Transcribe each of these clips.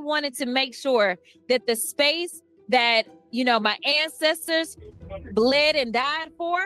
wanted to make sure that the space that, my ancestors bled and died for,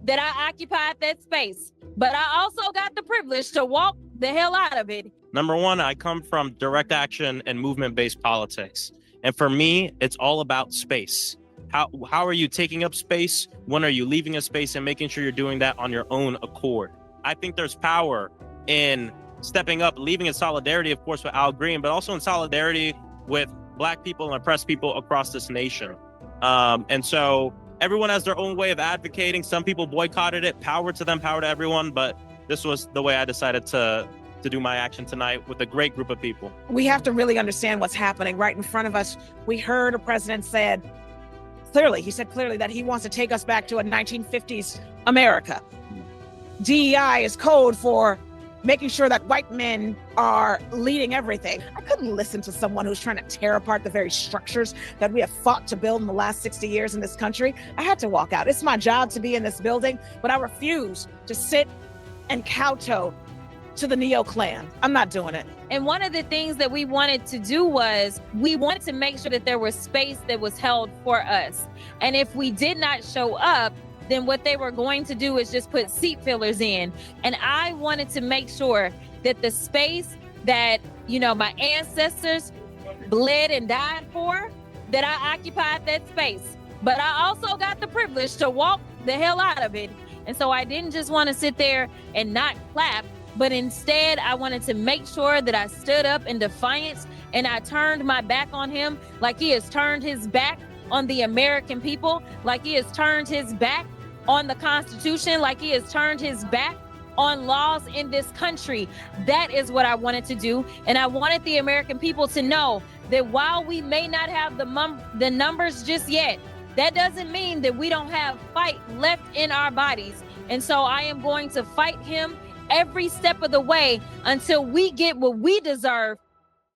that I occupied that space. But I also got the privilege to walk the hell out of it. Number one, I come from direct action and movement-based politics. And for me, it's all about space. How are you taking up space? When are you leaving a space, and making sure you're doing that on your own accord? I think there's power in stepping up, leaving in solidarity, of course, with Al Green, but also in solidarity with Black people and oppressed people across this nation. And so everyone has their own way of advocating. Some people boycotted it. Power to them, power to everyone. But this was the way I decided to do my action tonight with a great group of people. We have to really understand what's happening right in front of us. We heard a president said clearly that he wants to take us back to a 1950s America. DEI is code for making sure that white men are leading everything. I couldn't listen to someone who's trying to tear apart the very structures that we have fought to build in the last 60 years in this country. I had to walk out. It's my job to be in this building, but I refuse to sit and kowtow to the neo-Klan. I'm not doing it. And one of the things that we wanted to do was we wanted to make sure that there was space that was held for us. And if we did not show up, then what they were going to do is just put seat fillers in. And I wanted to make sure that the space that, my ancestors bled and died for, that I occupied that space. But I also got the privilege to walk the hell out of it. And so I didn't just want to sit there and not clap, but instead I wanted to make sure that I stood up in defiance and I turned my back on him like he has turned his back on the American people, like he has turned his back on the Constitution, like he has turned his back on laws in this country. That is what I wanted to do. And I wanted the American people to know that while we may not have the numbers just yet, that doesn't mean that we don't have fight left in our bodies. And so I am going to fight him every step of the way until we get what we deserve